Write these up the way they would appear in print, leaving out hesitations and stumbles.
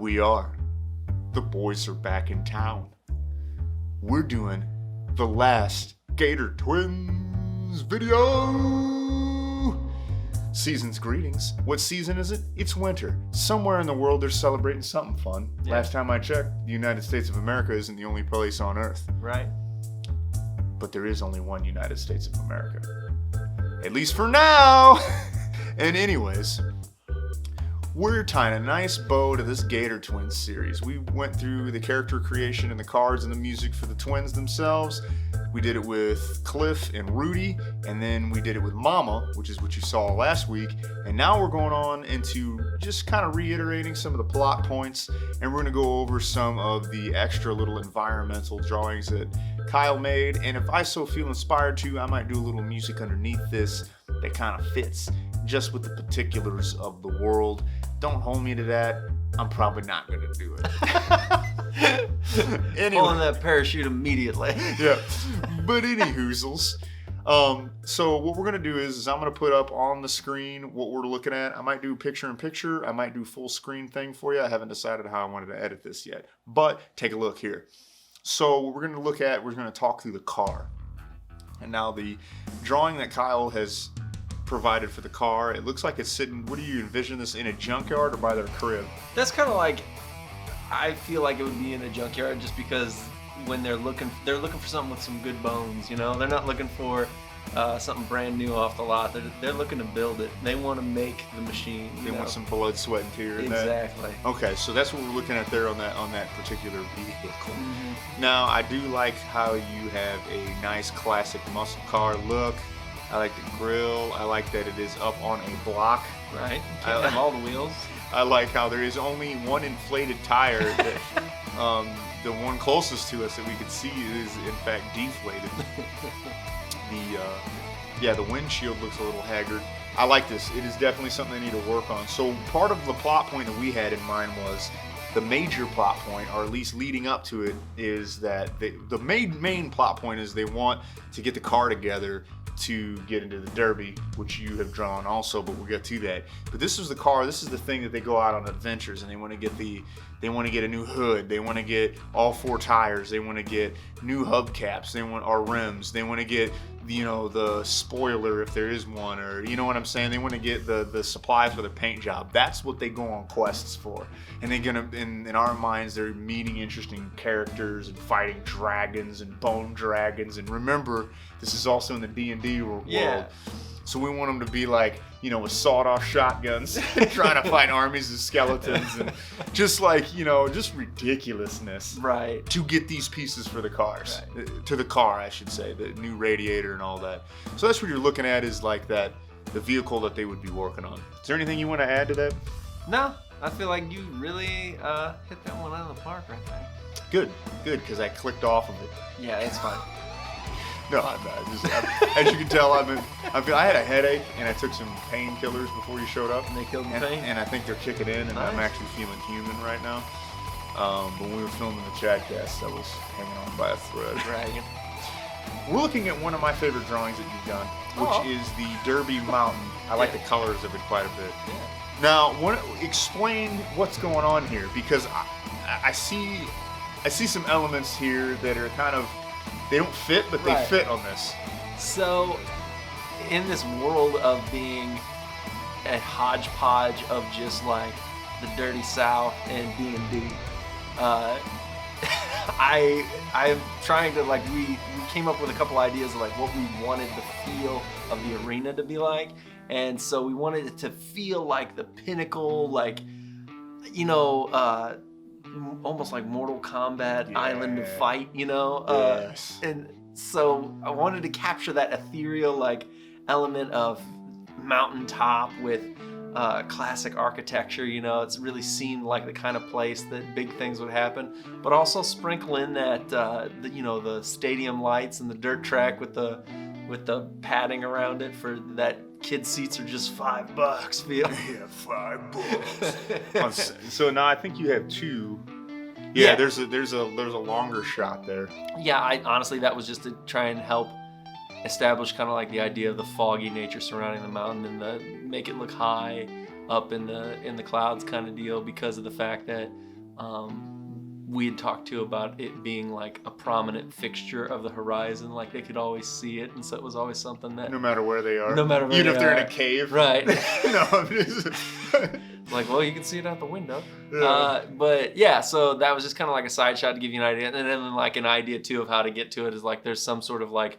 we are. The boys are back in town. We're doing the last Gator Twins video. Season's greetings. What season is it? It's winter. Somewhere in the world they're celebrating something fun. Yeah. Last time I checked, the United States of America isn't the only place on Earth. Right. But there is only one United States of America. At least for now. And anyways, we're tying a nice bow to this Gator Twins series. We went through the character creation and the cards and the music for the twins themselves. We did it with Cliff and Rudy, and then we did it with Mama, which is what you saw last week. And now we're going on into just kind of reiterating some of the plot points, and we're going to go over some of the extra little environmental drawings that Kyle made. And if I so feel inspired to, I might do a little music underneath this that kind of fits just with the particulars of the world. Don't hold me to that. I'm probably not going to do it. Anyway. Pulling that parachute immediately. Yeah. But any hoozles. So what we're going to do is I'm going to put up on the screen what we're looking at. I might do picture in picture. I might do full screen thing for you. I haven't decided how I wanted to edit this yet. But take a look here. So what we're going to look at, we're going to talk through the car. And now the drawing that Kyle has provided for the car, it looks like it's sitting, what do you envision this, in a junkyard or by their crib? That's kind of like, I feel like it would be in a junkyard just because when they're looking for something with some good bones, you know? They're not looking for something brand new off the lot. They're looking to build it. They want to make the machine. They want some blood, sweat, and tears. Exactly. Okay, so that's what we're looking at there on that particular vehicle. Mm-hmm. Now, I do like how you have a nice classic muscle car look. I like the grill. I like that it is up on a block. Right. Can't have all the wheels. I like how there is only one inflated tire that the one closest to us that we could see is in fact deflated. The windshield looks a little haggard. I like this. It is definitely something they need to work on. So part of the plot point that we had in mind was the major plot point, or at least leading up to it, is that the main plot point is they want to get the car together to get into the Derby, which you have drawn also, but we'll get to that. But this is the car, this is the thing that they go out on adventures, and they want to get a new hood, they want to get all four tires, they want to get new hubcaps, they want our rims, they want to get, you know, the spoiler if there is one, or you know what I'm saying, they want to get the supplies for the paint job. That's what they go on quests for. And they're gonna, in our minds, they're meeting interesting characters and fighting dragons and bone dragons. And remember, this is also in the D&D world. Yeah. So we want them to be like, you know, with sawed-off shotguns, trying to fight armies of skeletons, and just like, you know, just ridiculousness. Right. To get these pieces for the cars. Right. To the car, I should say, the new radiator and all that. So that's what you're looking at, is like the vehicle that they would be working on. Is there anything you want to add to that? No, I feel like you really hit that one out of the park right there. Good, because I clicked off of it. Yeah, it's fine. No, I'm not. As you can tell, I had a headache, and I took some painkillers before you showed up. And they killed the pain? And I think they're kicking in, and Nice. I'm actually feeling human right now. But when we were filming the Chatcast, I was hanging on by a thread. Dragon. We're looking at one of my favorite drawings that you've done, which is the Derby Mountain. I like the colors of it quite a bit. Yeah. Now, explain what's going on here, because I see some elements here that are kind of, they don't fit, but they Right. fit on this. So, in this world of being a hodgepodge of just like the dirty South and D&D, I'm trying to, like, we came up with a couple ideas of like what we wanted the feel of the arena to be like, and so we wanted it to feel like the pinnacle, like, you know, almost like Mortal Kombat island of fight, you know? Yes. And so I wanted to capture that ethereal, like, element of mountaintop with classic architecture, you know? It's really seemed like the kind of place that big things would happen, but also sprinkle in that, the stadium lights and the dirt track with the padding around it for that kid seats are just $5 feel. Yeah, $5. So now I think you have two. Yeah, there's a longer shot there. Yeah, honestly, that was just to try and help establish kind of like the idea of the foggy nature surrounding the mountain and make it look high up in the clouds kind of deal, because of the fact that we had talked to about it being like a prominent fixture of the horizon, like they could always see it, and so it was always something that No matter where they are. No matter where Even they if they're are. in a cave. Right. No, I'm just... Like, well, you can see it out the window. Yeah. But yeah, so that was just kind of like a side shot to give you an idea. And then like an idea too of how to get to it is like there's some sort of like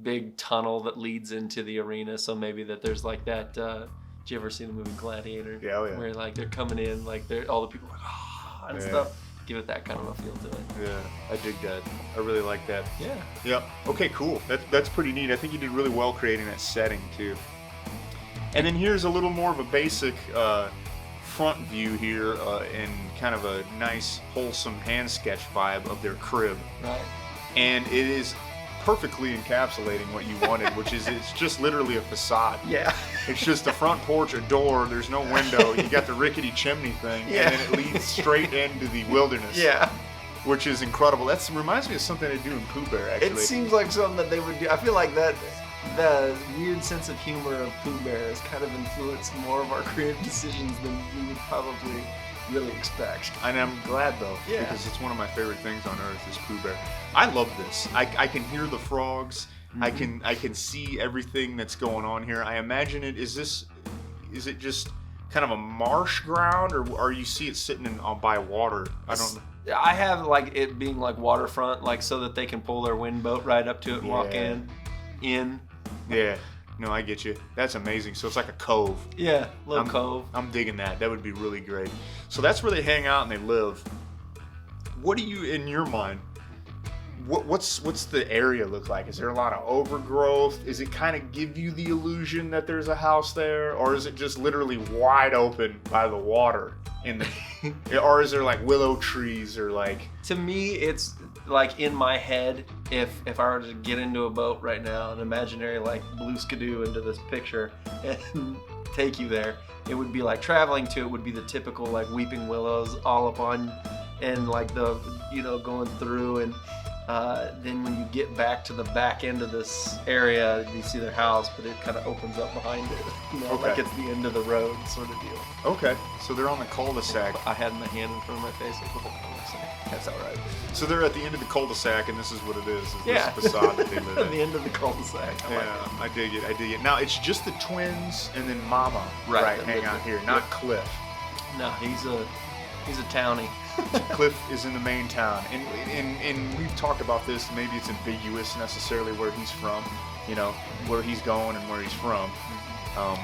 big tunnel that leads into the arena. So maybe that there's like that, did you ever see the movie Gladiator? Yeah, oh yeah. Where like they're coming in, like they're all the people are like, oh, and stuff. Give it that kind of a feel to it. Yeah, I dig that. I really like that. Yeah. Yep. Okay, cool. That's pretty neat. I think you did really well creating that setting too. And then here's a little more of a basic front view here and kind of a nice, wholesome hand sketch vibe of their crib. Right. And it is perfectly encapsulating what you wanted, which is it's just literally a facade. Yeah. It's just the front porch, a door, there's no window, you got the rickety chimney thing, Yeah. and then it leads straight into the wilderness. Yeah. Which is incredible. That reminds me of something they do in Pooh Bear, actually. It seems like something that they would do. I feel like that the weird sense of humor of Pooh Bear has kind of influenced more of our creative decisions than we would probably really expect. And I'm glad though, Yeah. because it's one of my favorite things on earth is Pooh Bear. I love this. I can hear the frogs. Mm-hmm. I can see everything that's going on here. I imagine it is it just kind of a marsh ground, or you see it sitting by water? I don't know. I have like it being like waterfront, like so that they can pull their wind boat right up to it and walk Yeah. in. Yeah. No, I get you. That's amazing. So it's like a cove. Yeah, little cove. I'm digging that. That would be really great. So that's where they hang out and they live. What do you, in your mind, what's the area look like? Is there a lot of overgrowth? Is it kind of give you the illusion that there's a house there, or is it just literally wide open by the water in the, or is there like willow trees or like? To me, it's like in my head, if I were to get into a boat right now, an imaginary like blue skidoo into this picture and take you there, it would be like traveling to it would be the typical like weeping willows all upon and like the, going through and then when you get back to the back end of this area, you see their house, but it kind of opens up behind it, Okay. like it's the end of the road sort of deal. Okay, so they're on the cul-de-sac. I had my hand in front of my face like the whole cul-de-sac. That's all right. So they're at the end of the cul-de-sac, and this is what it is Yeah. this facade that they live At in. the end of the cul-de-sac. I like Yeah, it. I dig it. I dig it. Now it's just the twins and then Mama, Right, hang out here, not Cliff. No, he's a townie. Cliff is in the main town, and we've talked about this. Maybe it's ambiguous necessarily where he's from, where he's going and where he's from.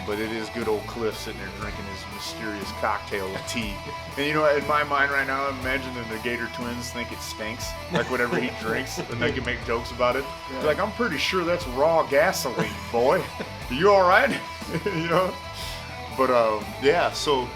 But it is good old Cliff sitting there drinking his mysterious cocktail of tea. And in my mind right now, I'm imagining the Gator Twins think it stinks, like whatever he drinks, and they can make jokes about it. They're like, I'm pretty sure that's raw gasoline, boy. Are you all right? But yeah, so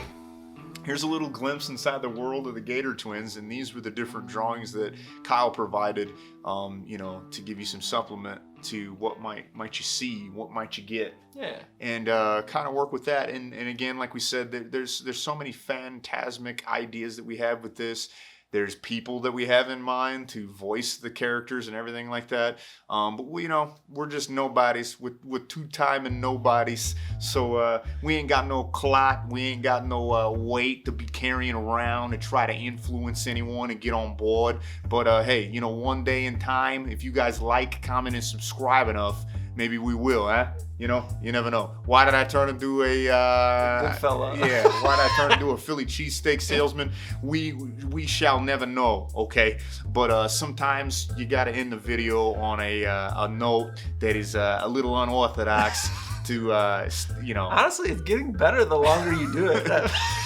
here's a little glimpse inside the world of the Gator Twins, and these were the different drawings that Kyle provided, to give you some supplement to what might you see, what might you get. Yeah. And kind of work with that. And again, like we said, there's so many phantasmic ideas that we have with this. There's people that we have in mind to voice the characters and everything like that. But we're just nobodies with two-time and nobodies. So we ain't got no clout. We ain't got no weight to be carrying around to try to influence anyone and get on board. But hey, one day in time, if you guys like, comment, and subscribe enough, maybe we will, huh? You never know. Why did I turn into a Good fella. Yeah, why did I turn into a Philly cheesesteak salesman? We shall never know, okay? But sometimes you gotta end the video on a note that is a little unorthodox to Honestly, it's getting better the longer you do it.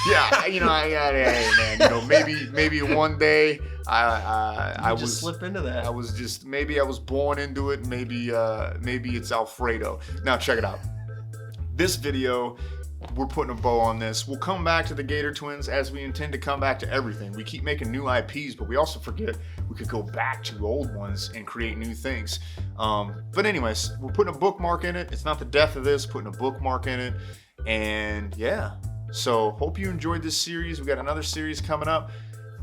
yeah, hey, man, maybe one day I just was slip into that. I was born into it. Maybe it's Alfredo. Now check it out. This video, we're putting a bow on this. We'll come back to the Gator Twins as we intend to come back to everything. We keep making new IPs, but we also forget we could go back to old ones and create new things. But anyways, we're putting a bookmark in it. It's not the death of this, putting a bookmark in it. And yeah, so hope you enjoyed this series. We got another series coming up.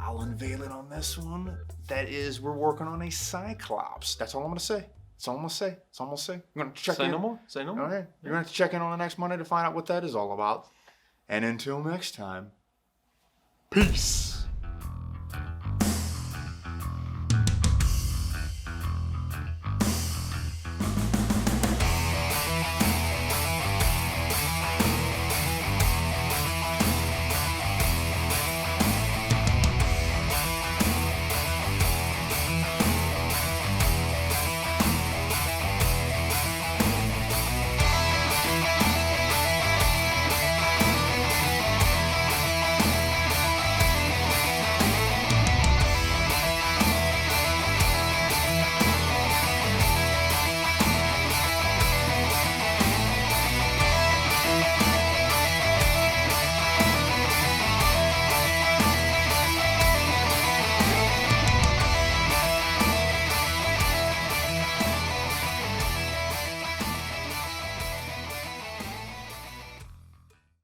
I'll unveil it on this one. That is, we're working on a Cyclops. That's all I'm going to say. That's all I'm going to say. That's all I'm going to say. I'm going to check Say in. no more. Say no more. All right. You're going to have to check in on the next Monday to find out what that is all about. And until next time, peace.